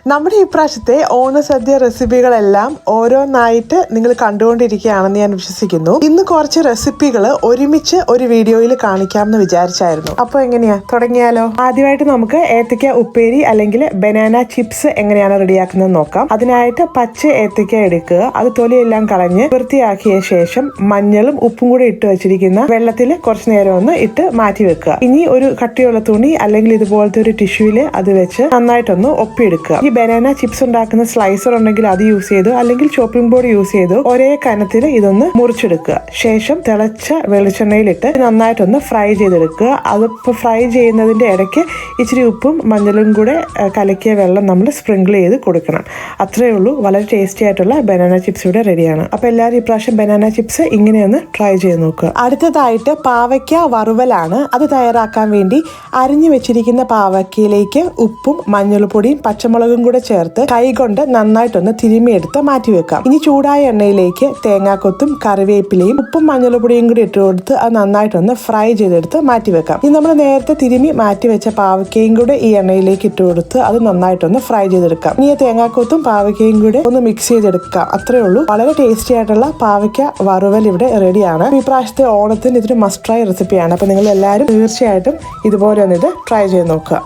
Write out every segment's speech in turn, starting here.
നമ്മുടെ ഈ പ്രാവശ്യത്തെ ഓണസദ്യ റെസിപ്പികളെല്ലാം ഓരോന്നായിട്ട് നിങ്ങൾ കണ്ടുകൊണ്ടിരിക്കുകയാണെന്ന് ഞാൻ വിശ്വസിക്കുന്നു. ഇന്ന് കുറച്ച് റെസിപ്പികൾ ഒരുമിച്ച് ഒരു വീഡിയോയിൽ കാണിക്കാമെന്ന് വിചാരിച്ചായിരുന്നു. അപ്പോൾ എങ്ങനെയാ, തുടങ്ങിയാലോ? ആദ്യമായിട്ട് നമുക്ക് ഏത്തയ്ക്ക ഉപ്പേരി അല്ലെങ്കിൽ ബനാന ചിപ്സ് എങ്ങനെയാണ് റെഡിയാക്കുന്നത് നോക്കാം. അതിനായിട്ട് പച്ച ഏത്തയ്ക്ക എടുക്കുക. അത് തൊലിയെല്ലാം കളഞ്ഞ് വൃത്തിയാക്കിയ ശേഷം മഞ്ഞളും ഉപ്പും കൂടി ഇട്ട് വെച്ചിരിക്കുന്ന വെള്ളത്തിൽ കുറച്ച് നേരം ഒന്ന് ഇട്ട് മാറ്റി വെക്കുക. ഇനി ഒരു കട്ടിയുള്ള തുണി അല്ലെങ്കിൽ ഇതുപോലത്തെ ഒരു ടിഷ്യൂവിൽ അത് വെച്ച് നന്നായിട്ടൊന്ന് ഒപ്പിയെടുക്കുക. ഈ ബനാന ചിപ്സ് ഉണ്ടാക്കുന്ന സ്ലൈസർ ഉണ്ടെങ്കിൽ അത് യൂസ് ചെയ്തു, അല്ലെങ്കിൽ ചോപ്പിംഗ് ബോർഡ് യൂസ് ചെയ്തു ഒരേ കനത്തിൽ ഇതൊന്ന് മുറിച്ചെടുക്കുക. ശേഷം തിളച്ച വെളിച്ചെണ്ണയിലിട്ട് നന്നായിട്ടൊന്ന് ഫ്രൈ ചെയ്തെടുക്കുക. അതിപ്പോൾ ഫ്രൈ ചെയ്യുന്നതിന്റെ ഇടയ്ക്ക് ഇച്ചിരി ഉപ്പും മഞ്ഞളും കൂടെ കലക്കിയ വെള്ളം നമ്മൾ സ്പ്രിങ്കിൾ ചെയ്ത് കൊടുക്കണം. അത്രയേ ഉള്ളൂ. വളരെ ടേസ്റ്റി ആയിട്ടുള്ള ബനാന ചിപ്സ് ഇവിടെ റെഡിയാണ്. അപ്പോൾ എല്ലാവരും ഇപ്രാവശ്യം ബനാന ചിപ്സ് ഇങ്ങനെയൊന്ന് ട്രൈ ചെയ്ത് നോക്കുക. അടുത്തതായിട്ട് പാവയ്ക്ക വറുവലാണ്. അത് തയ്യാറാക്കാൻ വേണ്ടി അരിഞ്ഞു വെച്ചിരിക്കുന്ന പാവയ്ക്കയിലേക്ക് ഉപ്പും മഞ്ഞൾപ്പൊടിയും പച്ചമുളകും കൂടെ ചേർത്ത് കൈകൊണ്ട് നന്നായിട്ടൊന്ന് തിരുമ്മിയെടുത്ത് മാറ്റി വെക്കാം. ഇനി ചൂടായ എണ്ണയിലേക്ക് തേങ്ങാക്കൊത്തും കറിവേപ്പിലയും ഉപ്പും മഞ്ഞൾപ്പൊടിയും കൂടി ഇട്ട് കൊടുത്ത് അത് നന്നായിട്ടൊന്ന് ഫ്രൈ ചെയ്തെടുത്ത് മാറ്റി വെക്കാം. ഇനി നമ്മൾ നേരത്തെ തിരുമ്മി മാറ്റി വെച്ച പാവയ്ക്കയും കൂടെ ഈ എണ്ണയിലേക്ക് ഇട്ട് കൊടുത്ത് അത് നന്നായിട്ടൊന്ന് ഫ്രൈ ചെയ്തെടുക്കാം. ഇനി തേങ്ങാക്കൊത്തും പാവയ്ക്കയും കൂടെ ഒന്ന് മിക്സ് ചെയ്തെടുക്കാം. അത്രേ ഉള്ളൂ. വളരെ ടേസ്റ്റി ആയിട്ടുള്ള പാവയ്ക്ക വറുവൽ ഇവിടെ റെഡിയാണ്. ഈ പ്രാവശ്യത്തെ ഓണത്തിന് ഇതൊരു മസ്റ്റ് ട്രൈ റെസിപ്പിയാണ്. അപ്പോൾ നിങ്ങൾ എല്ലാവരും തീർച്ചയായിട്ടും ഇതുപോലെ ഒന്ന് ഇത് ട്രൈ ചെയ്ത് നോക്കുക.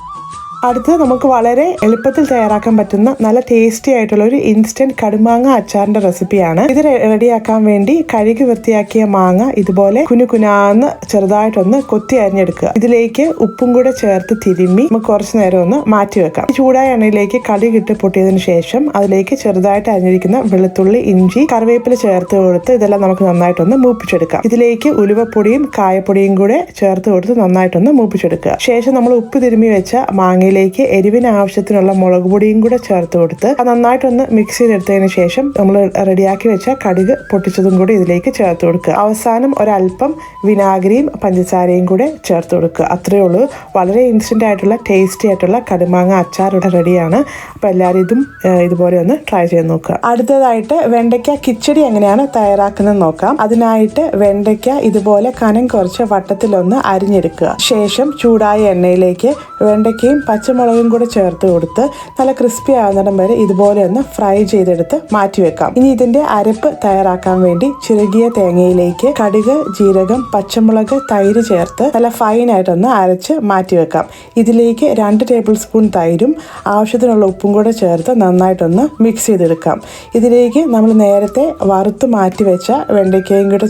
അടുത്തത് നമുക്ക് വളരെ എളുപ്പത്തിൽ തയ്യാറാക്കാൻ പറ്റുന്ന നല്ല ടേസ്റ്റി ആയിട്ടുള്ള ഒരു ഇൻസ്റ്റന്റ് കടുമാങ്ങ അച്ചാറിന്റെ റെസിപ്പിയാണ്. ഇത് റെഡിയാക്കാൻ വേണ്ടി കഴുകി വൃത്തിയാക്കിയ മാങ്ങ ഇതുപോലെ കുനുകുനാന്ന് ചെറുതായിട്ടൊന്ന് കൊത്തി അരിഞ്ഞെടുക്കുക. ഇതിലേക്ക് ഉപ്പും കൂടെ ചേർത്ത് തിരുമ്മി നമുക്ക് കുറച്ച് നേരം ഒന്ന് മാറ്റി വെക്കാം. ചൂടായ എണ്ണയിലേക്ക് കടുകിട്ട് പൊട്ടിയതിനു ശേഷം അതിലേക്ക് ചെറുതായിട്ട് അരിഞ്ഞിരിക്കുന്ന വെളുത്തുള്ളി, ഇഞ്ചി, കറിവേപ്പില ചേർത്ത് കൊടുത്ത് ഇതെല്ലാം നമുക്ക് നന്നായിട്ടൊന്ന് മൂപ്പിച്ചെടുക്കാം. ഇതിലേക്ക് ഉലുവപ്പൊടിയും കായപ്പൊടിയും കൂടെ ചേർത്ത് കൊടുത്ത് നന്നായിട്ടൊന്ന് മൂപ്പിച്ചെടുക്കുക. ശേഷം നമ്മൾ ഉപ്പ് തിരുമ്മി വെച്ച മാങ്ങ ിലേക്ക് എരിവിന് ആവശ്യത്തിനുള്ള മുളക് പൊടിയും കൂടെ ചേർത്ത് കൊടുത്ത് അത് നന്നായിട്ടൊന്ന് മിക്സ് ചെയ്തെടുത്തതിന് ശേഷം നമ്മൾ റെഡിയാക്കി വെച്ച കടുക് പൊട്ടിച്ചതും കൂടി ഇതിലേക്ക് ചേർത്ത് കൊടുക്കുക. അവസാനം ഒരല്പം വിനാഗിരിയും പഞ്ചസാരയും കൂടെ ചേർത്ത് കൊടുക്കുക. അത്രയേ ഉള്ളൂ. വളരെ ഇൻസ്റ്റന്റ് ആയിട്ടുള്ള ടേസ്റ്റി ആയിട്ടുള്ള കടുമാങ്ങ അച്ചാർ ഇവിടെ റെഡിയാണ്. അപ്പോൾ എല്ലാവരും ഇതും ഇതുപോലെ ഒന്ന് ട്രൈ ചെയ്ത് നോക്കുക. അടുത്തതായിട്ട് വെണ്ടയ്ക്ക കിച്ചടി എങ്ങനെയാണ് തയ്യാറാക്കുന്നത് നോക്കാം. അതിനായിട്ട് വെണ്ടയ്ക്ക ഇതുപോലെ കനം കുറച്ച് വട്ടത്തിലൊന്ന് അരിഞ്ഞെടുക്കുക. ശേഷം ചൂടായ എണ്ണയിലേക്ക് വെണ്ടയ്ക്കയും പച്ചമുളകും കൂടെ ചേർത്ത് കൊടുത്ത് നല്ല ക്രിസ്പി ആകുന്നിടം വരെ ഇതുപോലെ ഒന്ന് ഫ്രൈ ചെയ്തെടുത്ത് മാറ്റി വെക്കാം. ഇനി ഇതിന്റെ അരപ്പ് തയ്യാറാക്കാൻ വേണ്ടി ചിരകിയ തേങ്ങയിലേക്ക് കടുക്, ജീരകം, പച്ചമുളക്, തൈര് ചേർത്ത് നല്ല ഫൈൻ ആയിട്ടൊന്ന് അരച്ച് മാറ്റി വെക്കാം. ഇതിലേക്ക് 2 ടേബിൾ സ്പൂൺ തൈരും ആവശ്യത്തിനുള്ള ഉപ്പും കൂടെ ചേർത്ത് നന്നായിട്ടൊന്ന് മിക്സ് ചെയ്തെടുക്കാം. ഇതിലേക്ക് നമ്മൾ നേരത്തെ വറുത്ത് മാറ്റി വെച്ച വെണ്ടയ്ക്കയും കൂടെ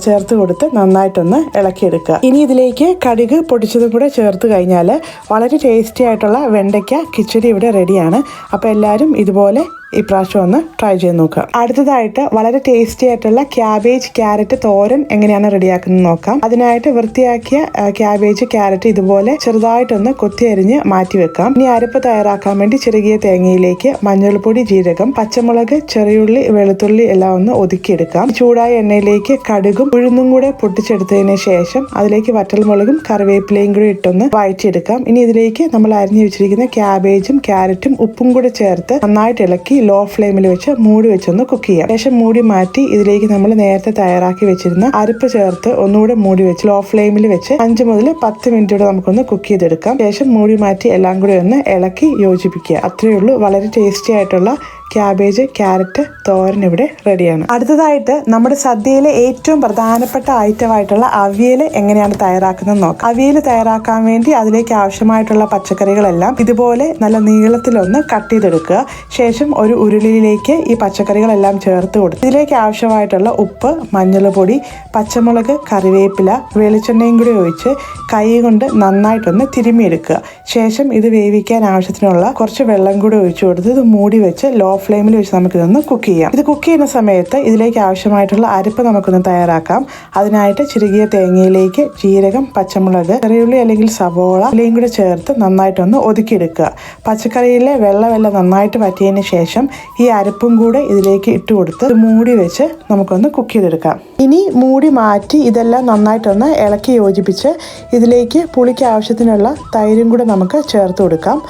ചേർത്ത് കൊടുത്ത് നന്നായിട്ടൊന്ന് ഇളക്കിയെടുക്കുക. ഇനി ഇതിലേക്ക് കടുക് പൊടിച്ചതും കൂടെ ചേർത്ത് കഴിഞ്ഞാൽ വളരെ ടേസ്റ്റി ആയിട്ടുള്ള വെണ്ടയ്ക്ക കിച്ചടി ഇവിടെ റെഡിയാണ്. അപ്പോൾ എല്ലാവരും ഇതുപോലെ ഈ പ്രാവശ്യം ഒന്ന് ട്രൈ ചെയ്ത് നോക്കുക. അടുത്തതായിട്ട് വളരെ ടേസ്റ്റി ആയിട്ടുള്ള ക്യാബേജ് ക്യാരറ്റ് തോരൻ എങ്ങനെയാണ് റെഡിയാക്കുന്നത് നോക്കാം. അതിനായിട്ട് വൃത്തിയാക്കിയ ക്യാബേജ് ക്യാരറ്റ് ഇതുപോലെ ചെറുതായിട്ടൊന്ന് കൊത്തി അരിഞ്ഞ് മാറ്റി വെക്കാം. ഇനി അരപ്പ് തയ്യാറാക്കാൻ വേണ്ടി ചിരകിയ തേങ്ങയിലേക്ക് മഞ്ഞൾപ്പൊടി, ജീരകം, പച്ചമുളക്, ചെറിയുള്ളി, വെളുത്തുള്ളി എല്ലാം ഒന്ന് ഒതുക്കിയെടുക്കാം. ചൂടായ എണ്ണയിലേക്ക് കടുകും ഉഴുന്നും കൂടെ പൊട്ടിച്ചെടുത്തതിന് ശേഷം അതിലേക്ക് വറ്റൽമുളകും കറിവേപ്പിലയും കൂടി ഇട്ടൊന്ന് വഴറ്റിയെടുക്കാം. ഇനി ഇതിലേക്ക് നമ്മൾ അരിഞ്ഞു വെച്ചിരിക്കുന്ന ക്യാബേജും ക്യാരറ്റും ഉപ്പും കൂടെ ചേർത്ത് നന്നായിട്ട് ഇളക്കി ലോ ഫ്ലെയിമിൽ വെച്ച് മൂടി വെച്ചൊന്ന് കുക്ക് ചെയ്യാം. ശേഷം മൂടി മാറ്റി ഇതിലേക്ക് നമ്മൾ നേരത്തെ തയ്യാറാക്കി വെച്ചിരുന്ന അരപ്പ് ചേർത്ത് ഒന്നുകൂടെ മൂടി വെച്ച് ലോ ഫ്ലെയിമിൽ വെച്ച് 5 മുതൽ 10 മിനിറ്റ് നമുക്കൊന്ന് കുക്ക് ചെയ്തെടുക്കാം. ശേഷം മൂടി മാറ്റി എല്ലാം കൂടി ഒന്ന് ഇളക്കി യോജിപ്പിക്കുക. അത്രയേ ഉള്ളൂ. വളരെ ടേസ്റ്റി ആയിട്ടുള്ള ക്യാബേജ് ക്യാരറ്റ് തോരൻ ഇവിടെ റെഡിയാണ്. അടുത്തതായിട്ട് നമ്മുടെ സദ്യയിലെ ഏറ്റവും പ്രധാനപ്പെട്ട ഐറ്റമായിട്ടുള്ള അവിയൽ എങ്ങനെയാണ് തയ്യാറാക്കുന്നത് നോക്കാം. അവിയൽ തയ്യാറാക്കാൻ വേണ്ടി അതിലേക്ക് ആവശ്യമായിട്ടുള്ള പച്ചക്കറികളെല്ലാം ഇതുപോലെ നല്ല നീളത്തിലൊന്ന് കട്ട് ചെയ്തെടുക്കുക. ശേഷം ഒരു ഉരുളിയിലേക്ക് ഈ പച്ചക്കറികളെല്ലാം ചേർത്ത് കൊടുത്ത് ഇതിലേക്ക് ആവശ്യമായിട്ടുള്ള ഉപ്പ്, മഞ്ഞൾപ്പൊടി, പച്ചമുളക്, കറിവേപ്പില, വെളിച്ചെണ്ണയും കൂടി ഒഴിച്ച് കൈ കൊണ്ട് നന്നായിട്ടൊന്ന് തിരുമ്മിയെടുക്കുക. ശേഷം ഇത് വേവിക്കാൻ ആവശ്യത്തിനുള്ള കുറച്ച് വെള്ളം കൂടി ഒഴിച്ചു കൊടുത്ത് ഇത് മൂടി വെച്ച് ലോ ഫ്ലെയിമിൽ വെച്ച് നമുക്കിതൊന്ന് കുക്ക് ചെയ്യാം. ഇത് കുക്ക് ചെയ്യുന്ന സമയത്ത് ഇതിലേക്ക് ആവശ്യമായിട്ടുള്ള അരപ്പ് നമുക്കൊന്ന് തയ്യാറാക്കാം. അതിനായിട്ട് ചിരകിയ തേങ്ങയിലേക്ക് ജീരകം, പച്ചമുളക്, ചെറിയുള്ളി അല്ലെങ്കിൽ സവോള ഇലയും കൂടെ ചേർത്ത് നന്നായിട്ടൊന്ന് ഒതുക്കിയെടുക്കുക. പച്ചക്കറിയിലെ വെള്ളമെല്ലാം നന്നായിട്ട് വറ്റിയതിന് ശേഷം ഈ അരപ്പും കൂടെ ഇതിലേക്ക് ഇട്ട് കൊടുത്ത് മൂടി വെച്ച് നമുക്കൊന്ന് കുക്ക് ചെയ്തെടുക്കാം. ഇനി മൂടി മാറ്റി ഇതെല്ലാം നന്നായിട്ടൊന്ന് ഇളക്കി യോജിപ്പിച്ച് ഇതിലേക്ക് പുളിക്ക് ആവശ്യത്തിനുള്ള തൈരും കൂടെ നമുക്ക് ചേർത്ത് കൊടുക്കാം.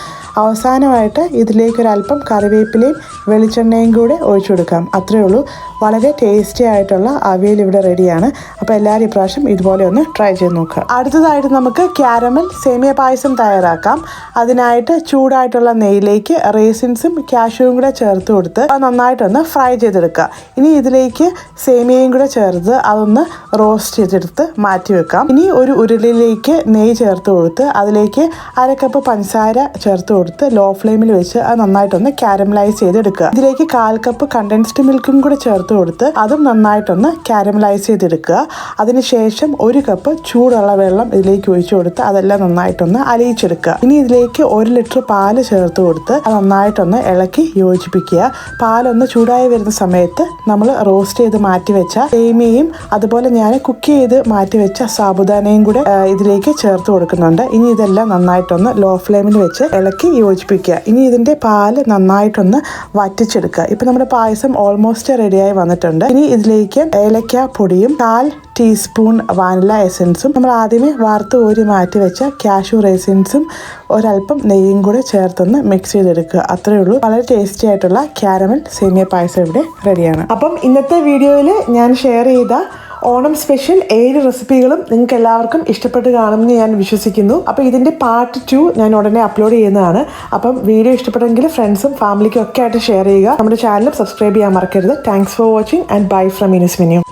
അവസാനമായിട്ട് ഇതിലേക്ക് ഒരല്പം കറിവേപ്പിലയും വെളിച്ചെണ്ണയും കൂടെ ഒഴിച്ചു കൊടുക്കാം. അത്രയേ ഉള്ളൂ. വളരെ ടേസ്റ്റി ആയിട്ടുള്ള അവിയൽ ഇവിടെ റെഡിയാണ്. അപ്പോൾ എല്ലാവരും ഇപ്രാവശ്യം ഇതുപോലെ ഒന്ന് ട്രൈ ചെയ്ത് നോക്കുക. അടുത്തതായിട്ട് നമുക്ക് ക്യാരമൽ സേമിയ പായസം തയ്യാറാക്കാം. അതിനായിട്ട് ചൂടായിട്ടുള്ള നെയ്യിലേക്ക് റേസിൻസും കാഷ്യൂവും കൂടെ ചേർത്ത് കൊടുത്ത് അത് നന്നായിട്ടൊന്ന് ഫ്രൈ ചെയ്തെടുക്കുക. ഇനി ഇതിലേക്ക് സേമിയയും കൂടെ ചേർത്ത് അതൊന്ന് റോസ്റ്റ് ചെയ്തെടുത്ത് മാറ്റി വെക്കാം. ഇനി ഒരു ഉരുളിയിലേക്ക് നെയ്യ് ചേർത്ത് കൊടുത്ത് അതിലേക്ക് 1/2 കപ്പ് പഞ്ചസാര ചേർത്ത് കൊടുത്ത് ലോ ഫ്ലെയിമിൽ വെച്ച് അത് നന്നായിട്ടൊന്ന് കാരമലൈസ് ചെയ്തെടുക്കുക. ഇതിലേക്ക് 1/4 കപ്പ് കണ്ടൻസ്ഡ് മിൽക്കും കൂടെ ചേർത്ത് കൊടുത്ത് അതും നന്നായിട്ടൊന്ന് കാരമലൈസ് ചെയ്തെടുക്കുക. അതിനുശേഷം 1 കപ്പ് ചൂടുള്ള വെള്ളം ഇതിലേക്ക് ഒഴിച്ചു കൊടുത്ത് അതെല്ലാം നന്നായിട്ടൊന്ന് അലിയിച്ചെടുക്കുക. ഇനി ഇതിലേക്ക് 1 ലിറ്റർ പാല് ചേർത്ത് കൊടുത്ത് അത് നന്നായിട്ടൊന്ന് ഇളക്കി യോജിപ്പിക്കുക. പാലൊന്ന് ചൂടായി വരുന്ന സമയത്ത് നമ്മൾ റോസ്റ്റ് ചെയ്ത് മാറ്റി വെച്ച സേമിയയും അതുപോലെ ഞാൻ കുക്ക് ചെയ്ത് മാറ്റി വെച്ച സാബുദാനയും കൂടെ ഇതിലേക്ക് ചേർത്ത് കൊടുക്കുന്നുണ്ട്. ഇനി ഇതെല്ലാം നന്നായിട്ടൊന്ന് ലോ ഫ്ലെയിമിൽ വെച്ച് ഇളക്കി യോജിപ്പിക്കുക. ഇനി ഇതിന്റെ പാല് നന്നായിട്ടൊന്ന് വറ്റിച്ചെടുക്കുക. ഇപ്പൊ നമ്മുടെ പായസം ഓൾമോസ്റ്റ് റെഡിയായി വന്നിട്ടുണ്ട്. ഇനി ഇതിലേക്ക് ഏലക്ക പൊടിയും 1/4 ടീസ്പൂൺ വാനില എസൻസും നമ്മൾ ആദ്യമേ വറുത്ത് കോരി മാറ്റി വെച്ച കാഷ്യൂ റൈസിൻസും ഒരല്പം നെയ്യും കൂടെ ചേർത്തൊന്ന് മിക്സ് ചെയ്തെടുക്കുക. അത്രയേ ഉള്ളൂ. വളരെ ടേസ്റ്റി ആയിട്ടുള്ള ക്യാരമൽ സേമിയ പായസം ഇവിടെ റെഡിയാണ്. അപ്പം ഇന്നത്തെ വീഡിയോയിൽ ഞാൻ ഷെയർ ചെയ്ത ഓണം സ്പെഷ്യൽ 7 റെസിപ്പികളും നിങ്ങൾക്ക് എല്ലാവർക്കും ഇഷ്ടപ്പെട്ട് കാണുമെന്ന് ഞാൻ വിശ്വസിക്കുന്നു. അപ്പോൾ ഇതിൻ്റെ പാർട്ട് 2 ഞാൻ ഉടനെ അപ്ലോഡ് ചെയ്യുന്നതാണ്. അപ്പം വീഡിയോ ഇഷ്ടപ്പെട്ടെങ്കിൽ ഫ്രണ്ട്സും ഫാമിലിക്കും ഒക്കെ ആയിട്ട് ഷെയർ ചെയ്യുക. നമ്മുടെ ചാനൽ സബ്സ്ക്രൈബ് ചെയ്യാൻ മറക്കരുത്. Thanks for watching and bye from Inas menu.